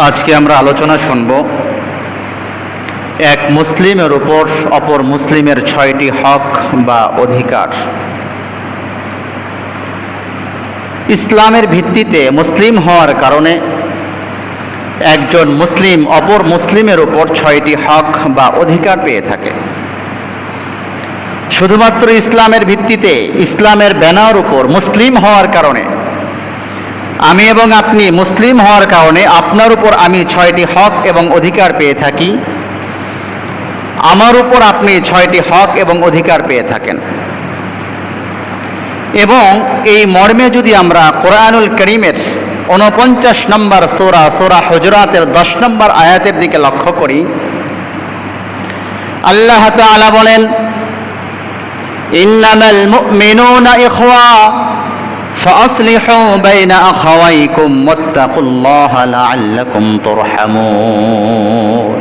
আজকে আমরা আলোচনা শুনব এক মুসলিমের উপর অপর মুসলিমের ৬টি হক বা অধিকার। ইসলামের ভিত্তিতে মুসলিম হওয়ার কারণে একজন মুসলিম অপর মুসলিমের উপর ৬টি হক বা অধিকার পেয়ে থাকে। শুধুমাত্র ইসলামের ভিত্তিতে, ইসলামের ব্যানার উপর মুসলিম হওয়ার কারণে, আমি এবং আপনি মুসলিম হওয়ার কারণে আপনার উপর আমি ৬টি হক এবং অধিকার পেয়ে থাকি, আমার উপর আপনি ৬টি হক এবং অধিকার পেয়ে থাকেন। এবং এই মর্মে যদি আমরা কোরআনুল কারীমের ৪৯ নম্বর সূরা হুজুরাতের ১০ নম্বর আয়াতের দিকে লক্ষ্য করি, আল্লাহ তাআলা বলেন, ইন্নামাল মুমিনুনা ইখওয়া ফাসলিহু বাইনা আখাওয়াইকুম ওয়াত্তাকুল্লাহা লাআল্লাকুম তুরহামুন।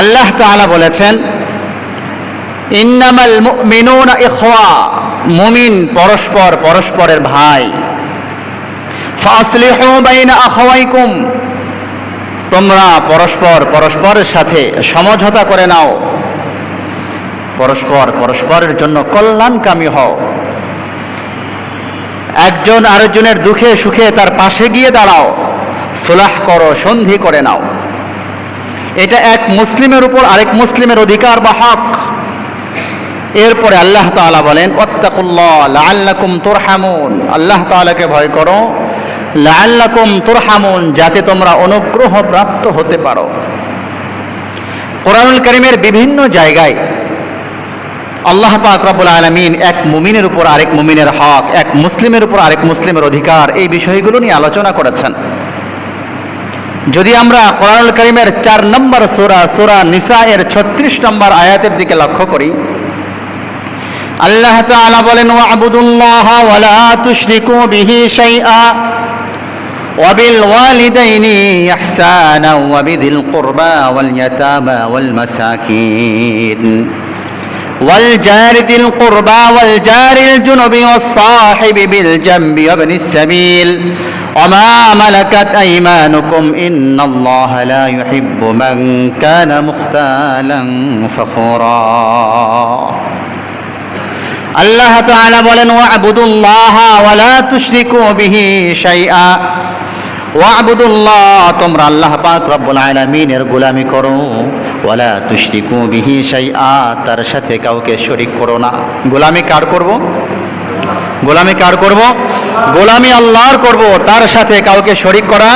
আল্লাহ তাআলা বলেছেন, ইন্নামাল মুমিনুনা ইখওয়া, মুমিন পরস্পরের ভাই। ফাসলিহু বাইনা আখাওয়াইকুম, তোমরা পরস্পরের সাথে সমঝোতা করে নাও, পরস্পরের জন্য কল্যাণকামী হও, একজন আরেকজনের দুঃখে সুখে তার পাশে গিয়ে দাঁড়াও, সুলাহ করো, সন্ধি করে নাও। এটা এক মুসলিমের উপর আরেক মুসলিমের অধিকার বা হক। এরপরে আল্লাহ তাআলা বলেন, ওয়াত্তাকুল্লাহ লাআল্লাকুম তুরহামুন, আল্লাহ তাআলাকে ভয় করো, লাআল্লাকুম তুরহামুন, যাতে তোমরা অনুগ্রহ প্রাপ্ত হতে পারো। কোরআনুল কারীমের বিভিন্ন জায়গায় আল্লাহ পাক রব্বুল আলামিন এক মুমিনের উপর আরেক মুমিনের হক, এক মুসলিমের উপর আরেক মুসলিমের অধিকার, এই বিষয়গুলো নিয়ে আলোচনা করেছেন। যদি আমরা কোরআনুল কারীমের ৪ নম্বর সূরা নিসা এর ৩৬ নম্বর আয়াতের দিকে লক্ষ্য করি, আল্লাহ তাআলা বলেন, ওয়া'বুদুল্লাহা ওয়া লা তুশরিকু বিহি শাইআ ওয়া বিল ওয়ালিদাইনি ইহসানা ওয়া বিযিল কুরবা ওয়াল ইয়াতামা ওয়াল মাসাকিন ওয়াল জারি যিল কুরবা ওয়াল জারিল জুনুবি ওয়াস সাহিবি বিল জামবি ওয়া ইবনিস সাবিল ওয়া মা মালাকাত আইমানুকুম ইন্নাল্লাহা লা ইউহিব্বু মান কানা মুখতালান ফাখুরা। আল্লাহ তাআলা বলেন, ওয়া'বুদুল্লাহা ওয়া লা তুশরিকু বিহি শাইআ, ওয়া'বুদুল্লাহ, তোমরা আল্লাহ পাক রব্বুল আলামিনের গোলামি করো, ওয়া লা তুশরিকু বিহি শাইআ, তার সাথে কাউকে শরীক করো না। গোলামি কার করব? গোলামি আল্লাহর করব, তার সাথে কাউকে শরীক করা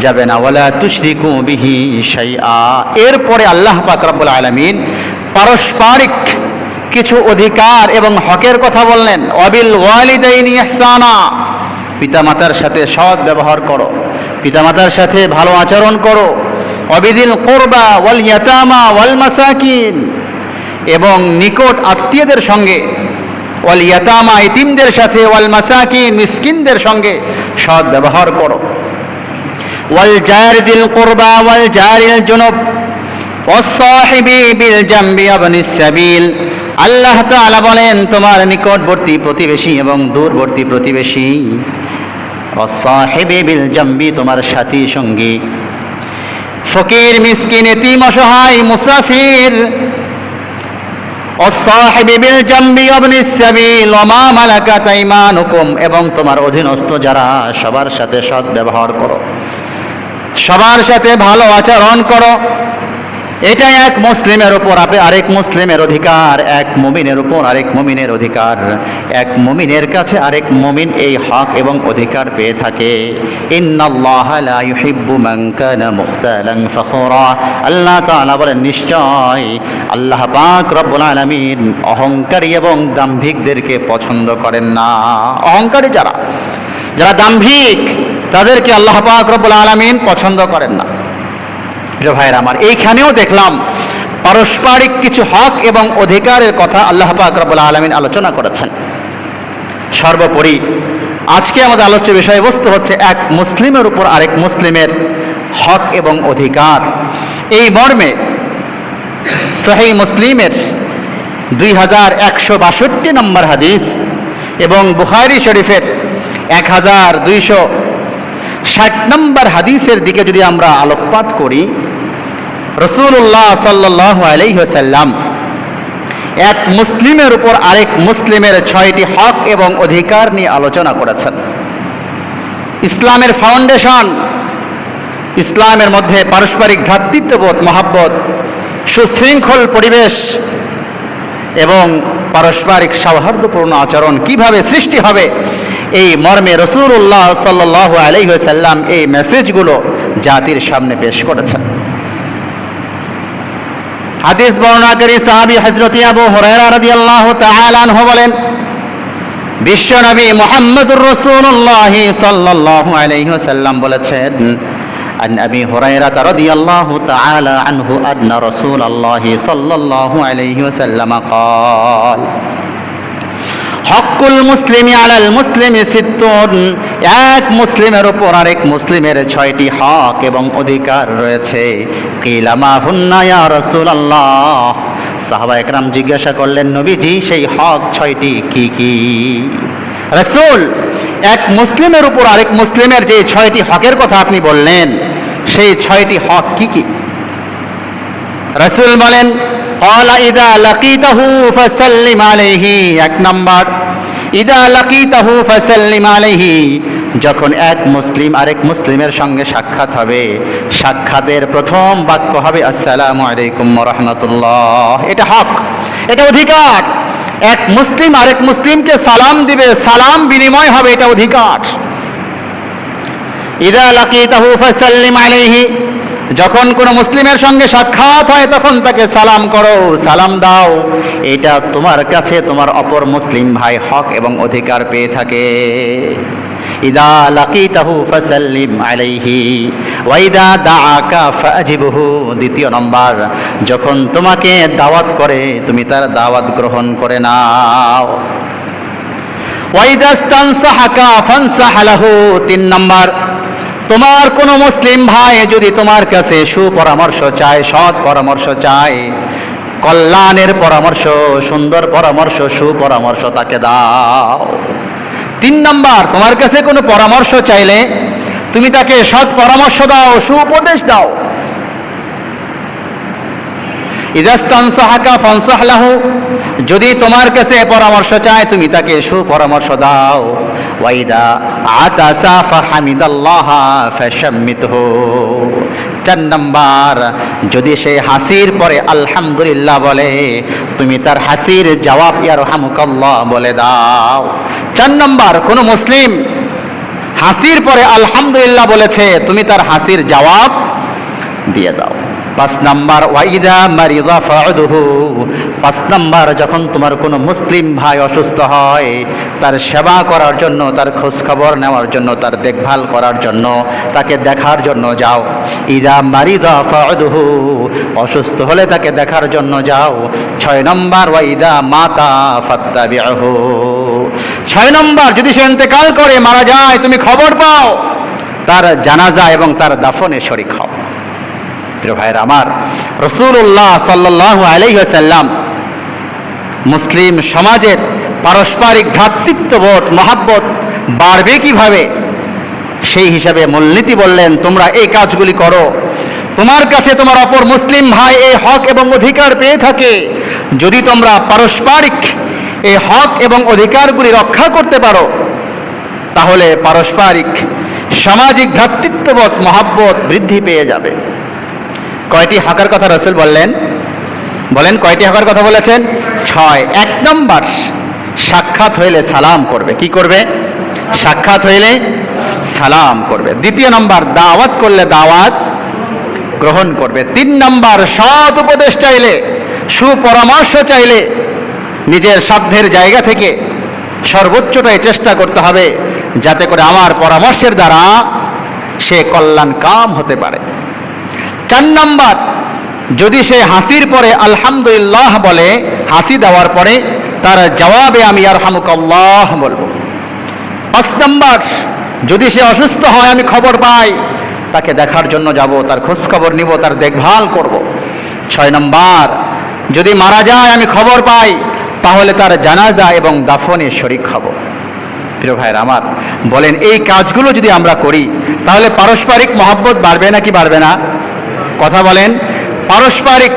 যাবে না। ওয়া লা তুশরিকু বিহি শাইআ। এরপরে আল্লাহ পাক রব্বুল আলামিন পারস্পরিক কিছু অধিকার এবং হকের কথা বললেন। ওয়াবিল ওয়ালিদাইনি ইহসানা, পিতামাতার সাথে সৎ ব্যবহার করো, পিতামাতার সাথে ভালো আচরণ করো। ওয়াবিদিল কুরবা ওয়াল ইয়াতামা ওয়াল মাসাকিন, এবং নিকট আত্মীয়দের সঙ্গে, ওয়াল ইয়াতামা, ইতিমদের সাথে, ওয়াল মাসাকিন, মিসকিনদের সঙ্গে সৎ ব্যবহার করো। ওয়াল জারি যিল কুরবা ওয়াল জারিল জুনুব ওয়াস সাহিবি বিল জামবি ওয়া ইবনিস সাবিল। আল্লাহ তাআলা বলেন, তোমার নিকটবর্তী প্রতিবেশী এবং দূরবর্তী প্রতিবেশী, ওয়াস সাহিবি বিল জামবি, তোমার সাথী সঙ্গী, ফকির, মিসকিন, এতিম, অসহায়, মুসাফির, ওয়াস সাহিবি বিল জামবি ওয়া ইবনিস সাবিল ওয়া মা মালাকাত আইমানুকুম, এবং তোমার অধীনস্থ যারা, সবার সাথে সৎ ব্যবহার করো, সবার সাথে ভালো আচরণ করো। এটা এক মুসলিমের উপর আরেক মুসলিমের অধিকার, এক মুমিনের উপর আরেক মুমিনের অধিকার, এক মুমিনের কাছে আরেক মুমিন এই হক এবং অধিকার পেয়ে থাকে। ইন্নাল্লাহা লা ইউহিব্বু মান কানা মুখতালান ফাখুরা, আল্লাহ তাআলা বলেন, নিশ্চয় আল্লাহ পাক রব্বুল আলামিন অহংকারী এবং দাম্ভিকদেরকে পছন্দ করেন না। অহংকারী যারা দাম্ভিক, তাদেরকে আল্লাহ পাক রব্বুল আলামিন পছন্দ করেন না। প্রিয় ভাইরা আমার, এইখানেও দেখলাম পারস্পরিক কিছু হক এবং অধিকারের কথা আল্লাহ পাক রব্বুল আলামিন আলোচনা করেছেন। সর্বোপরি আজকে আমাদের আলোচ্য বিষয়বস্তু হচ্ছে এক মুসলিমের উপর আরেক মুসলিমের হক এবং অধিকার। এই মর্মে সহিহ মুসলিমের 2162 নম্বর হাদিস এবং বুখারী শরীফের 1200 60 নম্বর হাদিসের দিকে যদি আমরা আলোকপাত করি, রাসূলুল্লাহ সাল্লাল্লাহু আলাইহি ওয়াসাল্লাম এক মুসলিমের উপর আরেক মুসলিমের 6টি হক এবং অধিকার নিয়ে আলোচনা করেছেন। ইসলামের ফাউন্ডেশন, ইসলামের মধ্যে পারস্পরিক ভ্রাতৃত্ববোধ, মহাব্বত, সুশৃঙ্খল পরিবেশ এবং পারস্পরিক সৌহার্দ্যপূর্ণ আচরণ কিভাবে সৃষ্টি হবে, এই মর্মে রাসূলুল্লাহ সাল্লাল্লাহু আলাইহি ওয়াসাল্লাম এই মেসেজগুলো জাতির সামনে পেশ করেছেন। হাদিস বর্ণনাকারী সাহাবী হযরত আবু হুরায়রা রাদিয়াল্লাহু তাআলা আনহু বলেন, বিশ্বনবী মুহাম্মদুর রাসূলুল্লাহ সাল্লাল্লাহু আলাইহি ওয়াসাল্লাম বলেছেন, আন আবি হুরায়রা রাদিয়াল্লাহু তাআলা আনহু আন্না রাসূলুল্লাহ সাল্লাল্লাহু আলাইহি ওয়াসাল্লাম قال হকুল মুসলিমি আলাল মুসলিমি সিত্তুন, এক মুসলিমের উপর আরেক মুসলিমের 6টি হক এবং অধিকার রয়েছে। কিলা মা হুন্না ইয়া রাসূলুল্লাহ, সাহাবা একরাম জিজ্ঞাসা করলেন, নবীজি সেই হক 6টি কি কি? রাসূল, এক মুসলিমের উপর আরেক মুসলিমের যে 6টি হকের কথা আপনি বললেন, সেই 6টি হক কি কি? রাসূল বলেন, ক্বালা ইযা লাকিতাহু ফাসাল্লিম আলাইহি, এক নাম্বার, ইযা লাকিতাহু ফাসাল্লিম আলাইহি, যখন এক মুসলিম আরেক মুসলিমের সঙ্গে সাক্ষাৎ হবে, সাক্ষাতের প্রথম বাক্য হবে আসসালামু আলাইকুম ওয়া রাহমাতুল্লাহ। এটা হক, এটা অধিকার। এক মুসলিম আরেক মুসলিমকে সালাম দিবে, সালাম বিনিময় হবে, এটা অধিকার। ইযা লাকিতাহু ফাসাল্লিম আলাইহি, যখন কোনো মুসলিমের সঙ্গে সাক্ষাৎ হয় তখন তাকে সালাম করো, সালাম দাও। এটা তোমার কাছে তোমার অপর মুসলিম ভাই হক এবং অধিকার পেয়ে থাকে। ইদা লাকিতাহু ফাসাল্লিম আলাইহি ওয়া ইদা দাআকা ফাজিবহু, দ্বিতীয় নম্বর, যখন তোমাকে দাওয়াত করে তুমি তার দাওয়াত গ্রহণ করে নাও। ওয়া ইদা ইস্তানসাহাকা ফানসাহ লাহু, 3 নম্বর, তোমার কোনো মুসলিম ভাই যদি তোমার কাছে সুপরামর্শ চায়, সৎ পরামর্শ চায়, কল্যাণের পরামর্শ, সুন্দর পরামর্শ, সুপরামর্শ তাকে দাও। 3 নম্বর, তোমার কাছে কোনো পরামর্শ চাইলে তুমি তাকে সৎ পরামর্শ দাও, সুউপদেশ দাও। ইদাস্তানসাহাকা ফানসাহ লাহু, যদি তোমার কাছে পরামর্শ চায় তুমি তাকে সুপরামর্শ দাও। ওয়াইদা আতাসা ফাহামিদাল্লাহ ফাশাম্মিতহু, 4 নম্বর, যদি সে হাসির পরে আলহামদুলিল্লাহ বলে তুমি তার হাসির জবাব ইয়ারহামুকাল্লাহ বলে দাও। 4 নম্বর, কোন মুসলিম হাসির পরে আলহামদুলিল্লাহ বলেছে তুমি তার হাসির জবাব দিয়ে দাও। 5 নম্বর, ওয়াইদা মারিদা ফাউদহু, 5 নম্বর, যখন তোমার কোনো মুসলিম ভাই অসুস্থ হয় তার সেবা করার জন্য, তার খোঁজ খবর নেওয়ার জন্য, তার দেখভাল করার জন্য, তাকে দেখার জন্য যাও। ইদা মারিদা ফাউদহু, অসুস্থ হলে তাকে দেখার জন্য যাও। 6 নম্বর, ওয়াইদা মাতা ফাত্তাবিহু, 6 নম্বর, যদি সে ইন্তেকাল করে মারা যায় তুমি খবর পাও, তার জানাজা এবং তার দাফনে শরীক হও। প্রিয় ভাইরা আমার, রাসূলুল্লাহ সাল্লাল্লাহু আলাইহি ওয়াসাল্লাম মুসলিম সমাজের পারস্পরিক ভ্রাতৃত্ববোধ, মহাব্বত বাড়বে কিভাবে সেই হিসাবে মূলনীতি বললেন, তোমরা এই কাজগুলি করো। তোমার কাছে তোমার অপর মুসলিম ভাই এই হক এবং অধিকার পেয়ে থাকে, যদি তোমরা পারস্পরিক এই হক এবং অধিকারগুলি রক্ষা করতে পারো তাহলে পারস্পরিক সামাজিক ভ্রাতৃত্ববোধ, মহাব্বত বৃদ্ধি পেয়ে যাবে। কয়টি হকের কথা রাসূল বললেন? বলেন, কয়টি হকের কথা বলেছেন? 6। 1 নম্বর, সাক্ষাৎ হইলে সালাম করবে। কি করবে? সাক্ষাৎ হইলে সালাম করবে। 2 নম্বর, দাওয়াত করলে দাওয়াত গ্রহণ করবে। 3 নম্বর, সৎ উপদেশ চাইলে, সুপরামর্শ চাইলে নিজের সাধ্যের জায়গা থেকে সর্বোচ্চটাই চেষ্টা করতে হবে যাতে করে আমার পরামর্শের দ্বারা সে কল্যাণ কাম হতে পারে। 4 নম্বর, যদি সে হাসির পরে আলহামদুলিল্লাহ বলে, হাসি দেওয়ার পরে তার জবাবে আমি ইয়ারহামুকাল্লাহ বলবো। 5 নম্বর, যদি সে অসুস্থ হয় আমি খবর পাই, তাকে দেখার জন্য যাব, তার খোঁজ খবর নিব, তার দেখভাল করব। 6 নম্বর, যদি মারা যায় আমি খবর পাই তাহলে তার জানাজা এবং দাফনে শরীক হব। প্রিয় ভাইয়ের আমার, বলেন এই কাজগুলো যদি আমরা করি তাহলে পারস্পরিক মহব্বত বাড়বে নাকি বাড়বে না? কথা বলেন। পারস্পরিক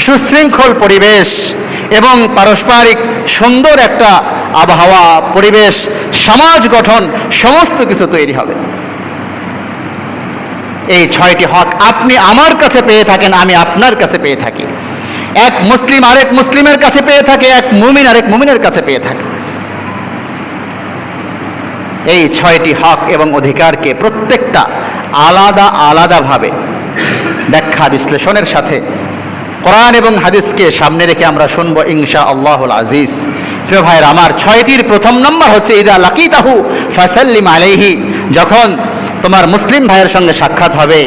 সুশৃঙ্খল পরিবেশ এবং পারস্পরিক সুন্দর একটা আবহাওয়া, পরিবেশ, সমাজ গঠন সমস্ত কিছু তৈরি হবে। এই 6টি হক আপনি আমার কাছে পেয়ে থাকেন, আমি আপনার কাছে পেয়ে থাকি, এক মুসলিম আরেক মুসলিমের কাছে পেয়ে থাকে, এক মুমিন আরেক মুমিনের কাছে পেয়ে থাকে। এই 6টি হক এবং অধিকারকে প্রত্যেকটা আলাদা আলাদাভাবে ব্যাখ্যা বিশ্লেষণের সাথে কোরআন এবং হাদিসকে সামনে রেখে আমরা শুনবো ইনশাআল্লাহুল আজিজ। প্রিয় ভাইয়ের আমার, 6টির প্রথম নম্বর হচ্ছে ইদা লাকিতাহু ফাসাল্লিম আলাইহি। যখন তোমার মুসলিম ভাইয়ের সঙ্গে সাক্ষাৎ হবে,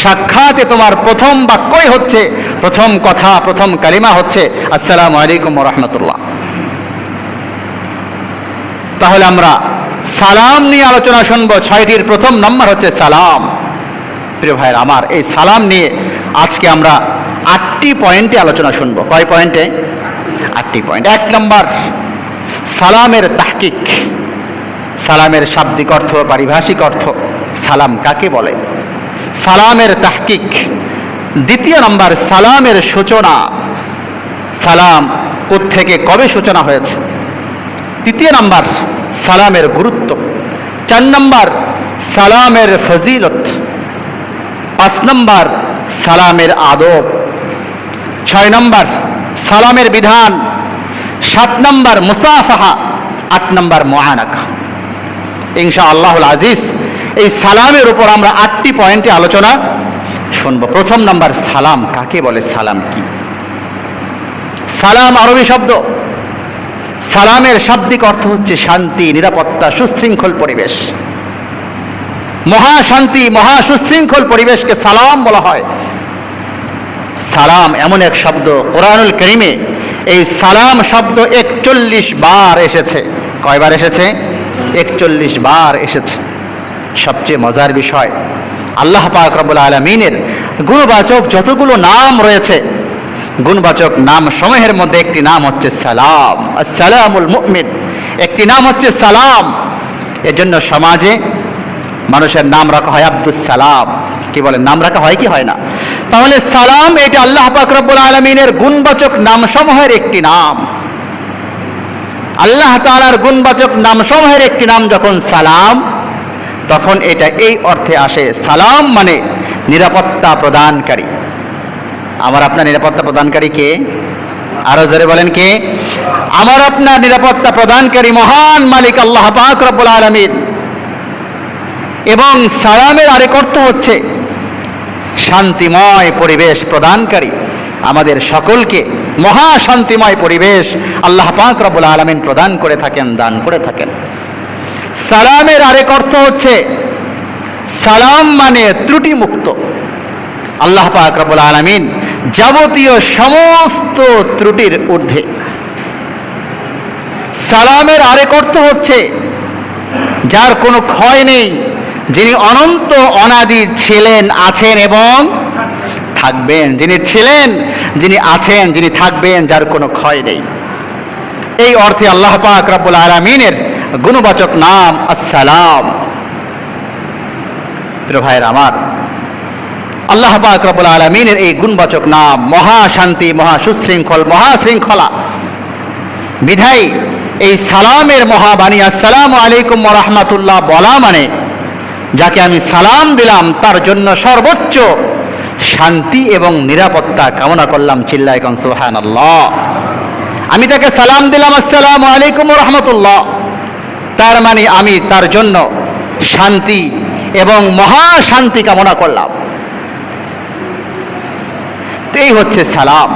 সাক্ষাতে তোমার প্রথম বাক্যই হচ্ছে, প্রথম কথা, প্রথম কালিমা হচ্ছে আসসালামু আলাইকুম ওয়া রাহমাতুল্লাহ। তাহলে আমরা সালাম নিয়ে আলোচনা শুনবো। 6টির প্রথম নম্বর হচ্ছে সালাম। প্রিয় ভাইয়ের আমার, এই সালাম নিয়ে আজকে আমরা 8টি পয়েন্টে আলোচনা শুনবো। কয় পয়েন্টে? 8টি পয়েন্ট। 1 নম্বর, সালামের তাহকিক, সালামের শাব্দিক অর্থ, পারিভাষিক অর্থ, সালাম কাকে বলে, সালামের তাহকিক। 2 নম্বর, সালামের সূচনা, সালাম কোত্থেকে কবে সূচনা হয়েছে। 3 নম্বর, সালামের গুরুত্ব। 4 নম্বর, সালামের ফজিলত। 5 নম্বর, সালামের আদব। 6 নম্বর, সালামের বিধান। 7 নম্বর, মুসাফাহা। 8 নম্বর, মুআনাকা। ইনশাআল্লাহুল আজিজ এই সালামের উপর আমরা 8টি পয়েন্টে আলোচনা শুনবো। প্রথম নম্বর, সালাম কাকে বলে, সালাম কি? সালাম আরবি শব্দ। সালামের শাব্দিক অর্থ হচ্ছে শান্তি, নিরাপত্তা, সুশৃঙ্খল পরিবেশ। মহাশান্তি, মহা সুশৃঙ্খল পরিবেশকে সালাম বলা হয়। সালাম এমন এক শব্দ, কোরআনুল কারীমে এই সালাম শব্দ 41 বার এসেছে। কয়বার এসেছে? 41 বার এসেছে। সবচেয়ে মজার বিষয়, আল্লাহ পাক রব্বুল আলামিনের গুণবাচক যতগুলো নাম রয়েছে, গুণবাচক নাম সমূহের মধ্যে একটি নাম হচ্ছে সালাম। আসসালামুল মুমিন, একটি নাম হচ্ছে সালাম। এর জন্য সমাজে মানুষের নাম রাখা হয় আব্দুস সালাম। কি বলেন, নাম রাখা হয় কি হয় না? তাহলে সালাম এটা আল্লাহ পাক রব্বুল আলামিনের গুণবাচক নামসমূহের একটি নাম। আল্লাহ তাআলার গুণবাচক নামসমূহের একটি নাম যখন সালাম, তখন এটা এই অর্থে আসে, সালাম মানে নিরাপত্তা প্রদানকারী। আমার আপনার নিরাপত্তা প্রদানকারী কে? আরো জোরে বলেন কে? আমার আপনার নিরাপত্তা প্রদানকারী মহান মালিক আল্লাহ পাক রব্বুল আলামিন। এবং সালামের আরেক অর্থ হচ্ছে শান্তিময় পরিবেশ প্রদানকারী। আমাদের সকলকে মহা শান্তিময় পরিবেশ আল্লাহ পাক রব্বুল আলামিন প্রদান করে থাকেন, দান করে থাকেন। সালামের আরেক অর্থ হচ্ছে, সালাম মানে ত্রুটি মুক্ত। আল্লাহ পাক রব্বুল আলামিন যাবতীয় সমস্ত ত্রুটির ঊর্ধ্বে। সালামের আরেক অর্থ হচ্ছে যার কোনো ক্ষয় নেই, যিনি অনন্ত অনাদি ছিলেন, আছেন এবং থাকবেন। যিনি ছিলেন, যিনি আছেন, যিনি থাকবেন, যার কোনো ক্ষয় নেই। এই অর্থে আল্লাহ পাক রব্বুল আলামিনের গুণবাচক নাম আসসালাম। প্রিয় ভাইয়ের আমার, আল্লাহ পাক রব্বুল আলামিনের এই গুণবাচক নাম মহা শান্তি, মহা সুশৃঙ্খল, মহা শৃঙ্খলা। বিধায় এই সালামের মহাবাণী আসসালামু আলাইকুম ওয়া রাহমাতুল্লাহ বলা মানে যাকে আমি সালাম দিলাম তার জন্য সর্বোচ্চ শান্তি এবং নিরাপত্তা কামনা করলাম। চিল্লায় কোন সুবহানাল্লাহ। আমি তাকে সালাম দিলাম আসসালামু আলাইকুম ওয়া রাহমাতুল্লাহ, তার মানে আমি তার জন্য শান্তি এবং মহা শান্তি কামনা করলাম। এই হচ্ছে সালাম।